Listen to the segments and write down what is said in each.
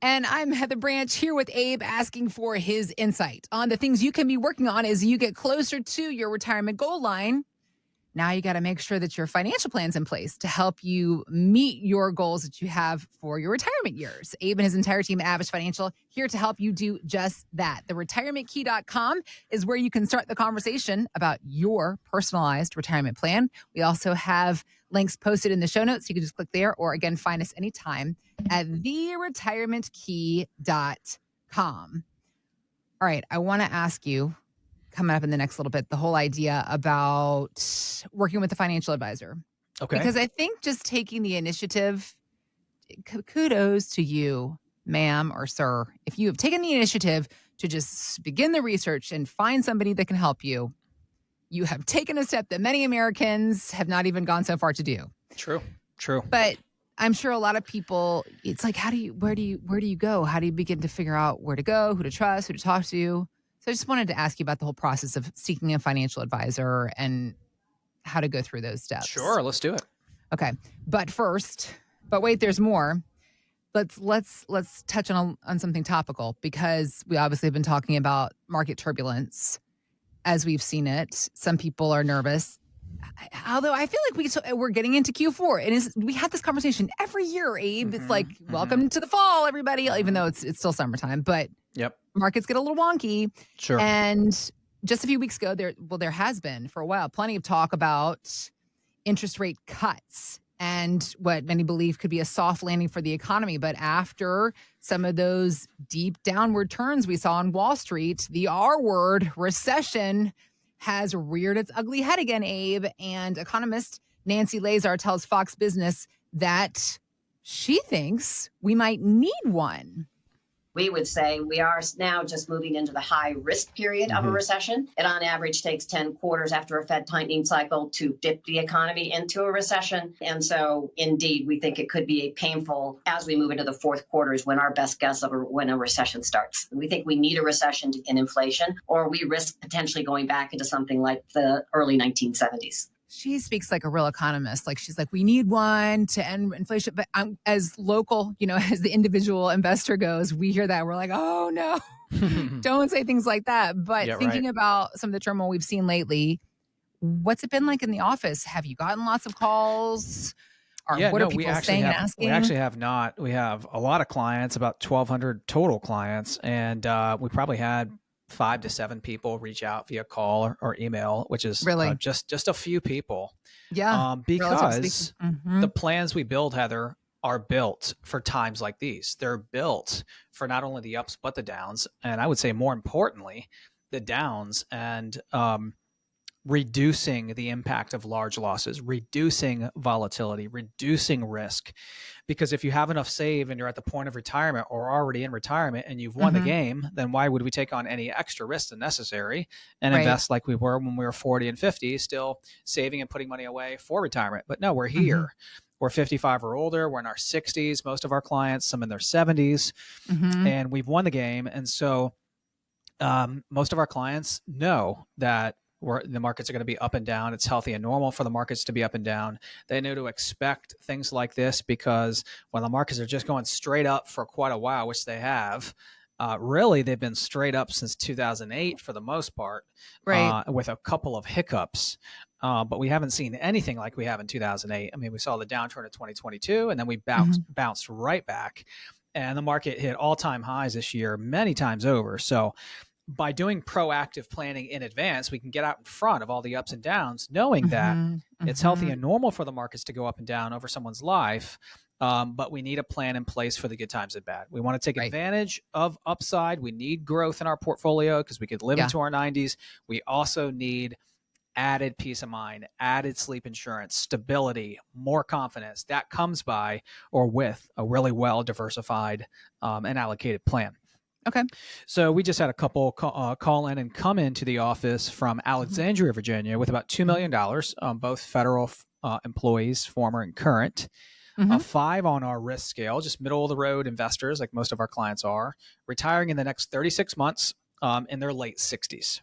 And I'm Heather Branch here with Abe asking for his insight on the things you can be working on as you get closer to your retirement goal line. Now you got to make sure that your financial plan's in place to help you meet your goals that you have for your retirement years. Abe and his entire team at Abich Financial here to help you do just that. TheRetirementKey.com is where you can start the conversation about your personalized retirement plan. We also have links posted in the show notes. You can just click there or again, find us anytime at TheRetirementKey.com. All right. I want to ask you, coming up in the next little bit, the whole idea about working with a financial advisor. Okay. Because I think just taking the initiative, kudos to you, ma'am or sir. If you have taken the initiative to just begin the research and find somebody that can help you, you have taken a step that many Americans have not even gone so far to do. True. But I'm sure a lot of people, it's like, where do you go? How do you begin to figure out where to go, who to trust, who to talk to? So I just wanted to ask you about the whole process of seeking a financial advisor and how to go through those steps. Sure, let's do it. Okay. But wait, there's more. Let's touch on something topical, because we obviously have been talking about market turbulence as we've seen it. Some people are nervous. Although I feel like we're getting into Q4, and we have this conversation every year, Abe. It's like, welcome to the fall, everybody, even though it's still summertime. But yep, markets get a little wonky. Sure. And just a few weeks ago, there has been for a while plenty of talk about interest rate cuts and what many believe could be a soft landing for the economy. But after some of those deep downward turns we saw on Wall Street, the R word, recession, has reared its ugly head again, Abe. And economist Nancy Lazar tells Fox Business that she thinks we might need one. We would say we are now just moving into the high risk period of a recession. It on average takes 10 quarters after a Fed tightening cycle to dip the economy into a recession. And so indeed, we think it could be painful as we move into the fourth quarter is when our best guess of when a recession starts. We think we need a recession to end inflation, or we risk potentially going back into something like the early 1970s. She speaks like a real economist. Like, she's like, we need one to end inflation. But as local, as the individual investor goes, we hear that. We're like, oh, no, don't say things like that. But thinking about some of the turmoil we've seen lately, what's it been like in the office? Have you gotten lots of calls? What are people saying and asking? We actually have not. We have a lot of clients, about 1,200 total clients. And we probably had 5 to 7 people reach out via call or email, which is really just a few people. Yeah. Because the plans we build, Heather, are built for times like these. They're built for not only the ups, but the downs. And I would say more importantly, the downs and reducing the impact of large losses, reducing volatility, reducing risk. Because if you have enough saved and you're at the point of retirement or already in retirement and you've won the game, then why would we take on any extra risk than necessary and invest like we were when we were 40 and 50, still saving and putting money away for retirement? But no, we're here. We're 55 or older. We're in our 60s. Most of our clients, some in their 70s, and we've won the game. And so most of our clients know that the markets are going to be up and down. It's healthy and normal for the markets to be up and down. They know to expect things like this, because when the markets are just going straight up for quite a while, which they have, really they've been straight up since 2008 for the most part, with a couple of hiccups. But we haven't seen anything like we have in 2008. I mean, we saw the downturn of 2022, and then we bounced right back. And the market hit all-time highs this year many times over. So by doing proactive planning in advance, we can get out in front of all the ups and downs, knowing that it's healthy and normal for the markets to go up and down over someone's life. But we need a plan in place for the good times and bad. We want to take advantage of upside. We need growth in our portfolio because we could live into our 90s. We also need added peace of mind, added sleep insurance, stability, more confidence. That comes by or with a really well diversified and allocated plan. Okay. So we just had a couple call in and come into the office from Alexandria, Virginia, with about $2 million, both federal employees, former and current. 5 on our risk scale, just middle of the road investors, like most of our clients are, retiring in the next 36 months in their late 60s.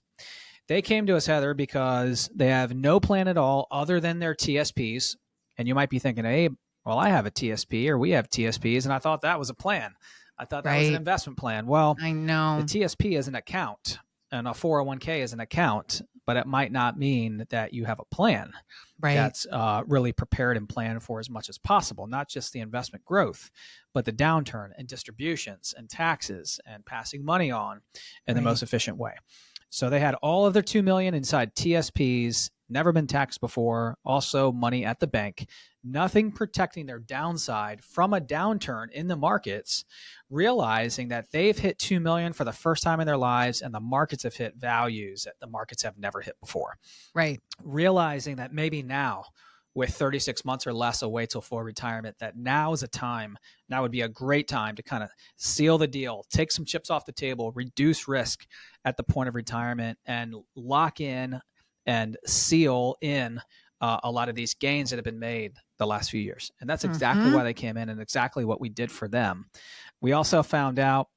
They came to us, Heather, because they have no plan at all other than their TSPs. And you might be thinking, hey, well, I have a TSP or we have TSPs, and I thought that was a plan. I thought that was an Right. investment plan. Well, I the know. TSP is an account and a 401k is an account, but it might not mean that you have a plan Right. that's really prepared and planned for as much as possible, not just the investment growth, but the downturn and distributions and taxes and passing money on in the Right. most efficient way. So they had all of their 2 million inside TSPs, never been taxed before, also money at the bank, nothing protecting their downside from a downturn in the markets, realizing that they've hit 2 million for the first time in their lives and the markets have hit values that the markets have never hit before. Right. Realizing that maybe now, with 36 months or less away till full retirement, that now is a time, now would be a great time to kind of seal the deal, take some chips off the table, reduce risk at the point of retirement, and lock in and seal in a lot of these gains that have been made the last few years. And that's exactly why they came in and exactly what we did for them. We also found out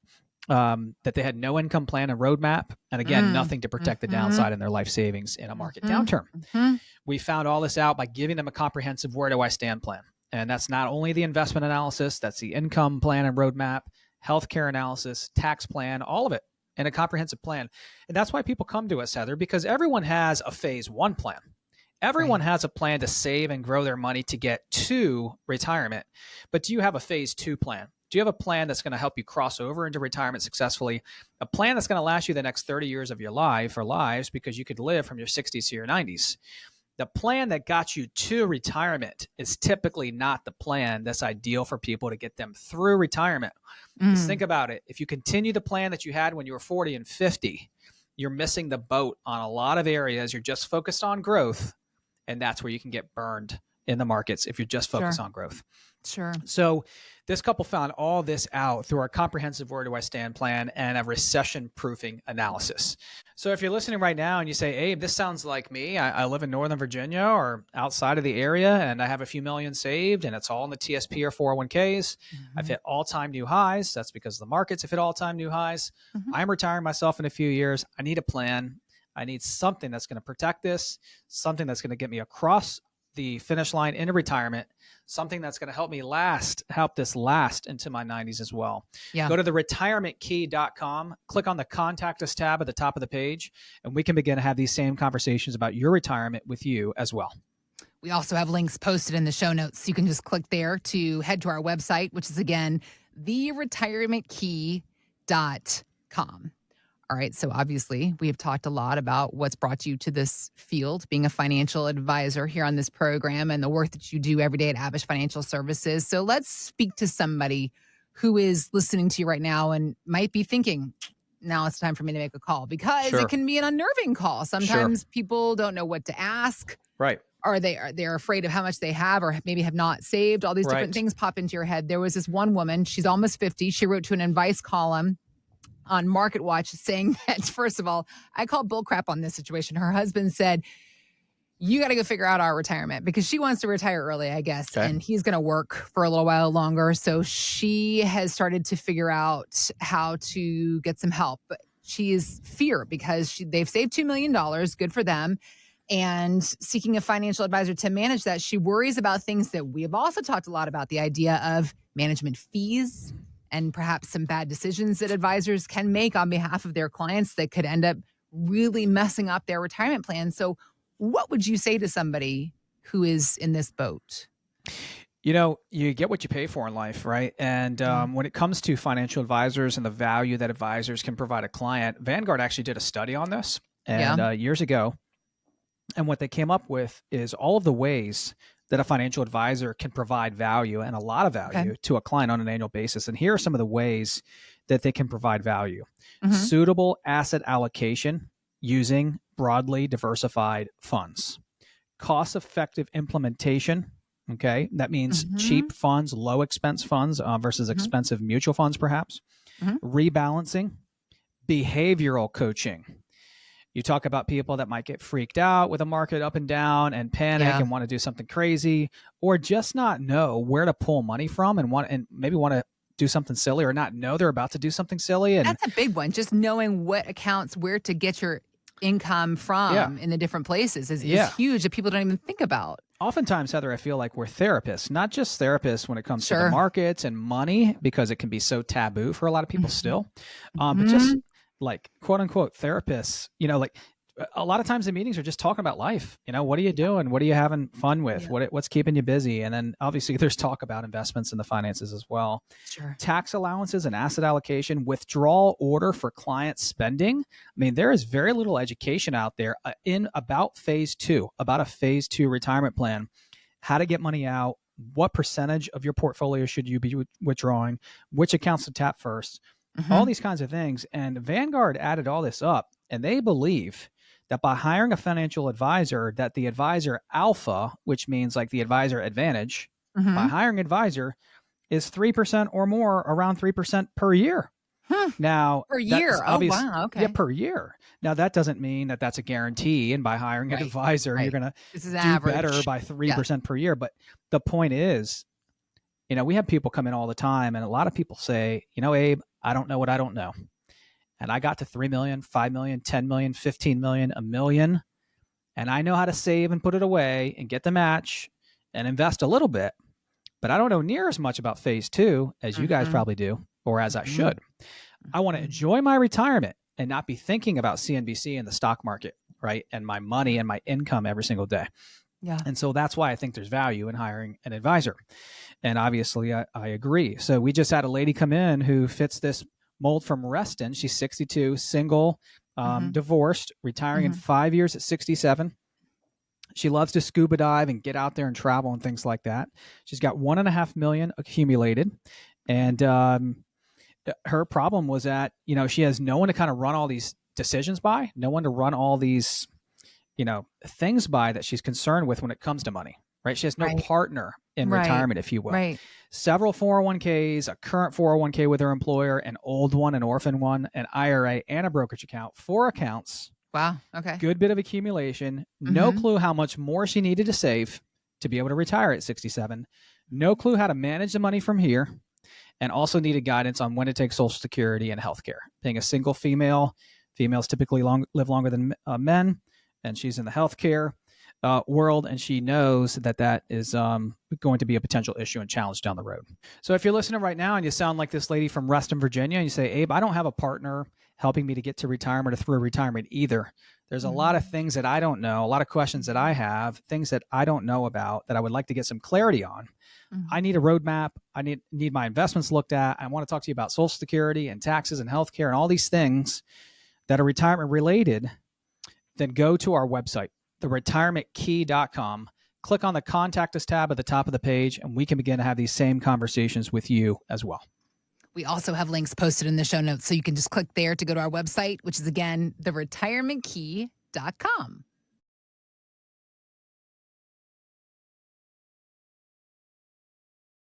that they had no income plan and roadmap. And again, nothing to protect the downside in their life savings in a market downturn. We found all this out by giving them a comprehensive where do I stand plan. And that's not only the investment analysis, that's the income plan and roadmap, healthcare analysis, tax plan, all of it in a comprehensive plan. And that's why people come to us, Heather, because everyone has a phase one plan. Everyone has a plan to save and grow their money to get to retirement. But do you have a phase two plan? Do you have a plan that's going to help you cross over into retirement successfully? A plan that's going to last you the next 30 years of your life or lives because you could live from your 60s to your 90s. The plan that got you to retirement is typically not the plan that's ideal for people to get them through retirement. Just think about it. If you continue the plan that you had when you were 40 and 50, you're missing the boat on a lot of areas. You're just focused on growth, and that's where you can get burned in the markets if you're just focused on growth. Sure. So this couple found all this out through our comprehensive Where Do I Stand plan and a recession proofing analysis. So if you're listening right now and you say, Abe, this sounds like me. I live in Northern Virginia or outside of the area and I have a few million saved and it's all in the TSP or 401ks. I've hit all-time new highs. That's because the markets have hit all-time new highs. I'm retiring myself in a few years. I need a plan. I need something that's going to protect this, something that's going to get me across the finish line into retirement, something that's going to help me help this last into my 90s as well. Yeah. Go to the retirementkey.com, click on the contact us tab at the top of the page, and we can begin to have these same conversations about your retirement with you as well. We also have links posted in the show notes. You can just click there to head to our website, which is again, theretirementkey.com. All right. So obviously, we have talked a lot about what's brought you to this field, being a financial advisor here on this program and the work that you do every day at Abich Financial Services. So let's speak to somebody who is listening to you right now and might be thinking, now it's time for me to make a call, because it can be an unnerving call. Sometimes people don't know what to ask. Right. Or they're afraid of how much they have or maybe have not saved. All these different things pop into your head. There was this one woman, she's almost 50. She wrote to an advice column on Market Watch saying that, first of all, I call bullcrap on this situation. Her husband said, you got to go figure out our retirement, because she wants to retire early, I guess, and he's going to work for a little while longer. So she has started to figure out how to get some help. But she is fear because they've saved $2 million. Good for them. And seeking a financial advisor to manage that, she worries about things that we have also talked a lot about, the idea of management fees and perhaps some bad decisions that advisors can make on behalf of their clients that could end up really messing up their retirement plan. So what would you say to somebody who is in this boat? You know, you get what you pay for in life, right? And when it comes to financial advisors and the value that advisors can provide a client, Vanguard actually did a study on this years ago. And what they came up with is all of the ways that a financial advisor can provide value, and a lot of value to a client on an annual basis. And here are some of the ways that they can provide value. Suitable asset allocation using broadly diversified funds. Cost-effective implementation. Okay. That means cheap funds, low expense funds versus expensive mutual funds, perhaps. Rebalancing. Behavioral coaching. You talk about people that might get freaked out with a market up and down and panic and want to do something crazy, or just not know where to pull money from and maybe want to do something silly or not know they're about to do something silly. And that's a big one. Just knowing what accounts, where to get your income from in the different places is huge that people don't even think about. Oftentimes, Heather, I feel like we're therapists, not just therapists when it comes to the Sure. markets and money, because it can be so taboo for a lot of people still. But Mhm. just like quote unquote therapists, like a lot of times the meetings are just talking about life. What are you doing? What are you having fun with? Yeah. What's keeping you busy? And then obviously there's talk about investments and the finances as well. Sure. Tax allowances and asset allocation, withdrawal order for client spending. I mean, there is very little education out there about phase two, about a phase two retirement plan, how to get money out, what percentage of your portfolio should you be withdrawing, which accounts to tap first, all these kinds of things. And Vanguard added all this up, and they believe that by hiring a financial advisor, that the advisor alpha, which means like the advisor advantage, by hiring advisor is 3% or more, around 3% per year. Now, Per year. Oh, wow. Yeah, Okay. per year. Now, that doesn't mean that that's a guarantee. And by hiring an advisor, you're going to This is do average. better by 3% per year. But the point is, we have people come in all the time, and a lot of people say, Abe, I don't know what I don't know. And I got to 3 million, 5 million, 10 million, 15 million, a million. And I know how to save and put it away and get the match and invest a little bit. But I don't know near as much about phase two as you guys probably do, or as I should. I want to enjoy my retirement and not be thinking about CNBC and the stock market, right? And my money and my income every single day. Yeah. And so that's why I think there's value in hiring an advisor. And obviously I agree. So we just had a lady come in who fits this mold from Reston. She's 62, single, divorced, retiring in 5 years at 67. She loves to scuba dive and get out there and travel and things like that. She's got 1.5 million accumulated. And her problem was that, she has no one to kind of run all these decisions by, no one to run all these, things by that she's concerned with when it comes to money, right? She has no partner in retirement, if you will. Right. Several 401ks, a current 401k with her employer, an old one, an orphan one, an IRA, and a brokerage account, 4 accounts. Wow. Okay. Good bit of accumulation. No clue how much more she needed to save to be able to retire at 67. No clue how to manage the money from here. And also needed guidance on when to take Social Security and healthcare. Being a single female, females typically live longer than men, and she's in the healthcare world, and she knows that is going to be a potential issue and challenge down the road. So if you're listening right now and you sound like this lady from Reston, Virginia, and you say, Abe, I don't have a partner helping me to get to retirement or through retirement either. There's a lot of things that I don't know, a lot of questions that I have, things that I don't know about that I would like to get some clarity on. I need a roadmap. I need my investments looked at. I want to talk to you about Social Security and taxes and healthcare and all these things that are retirement related. Then go to our website, theretirementkey.com. Click on the Contact Us tab at the top of the page, and we can begin to have these same conversations with you as well. We also have links posted in the show notes, so you can just click there to go to our website, which is, again, theretirementkey.com.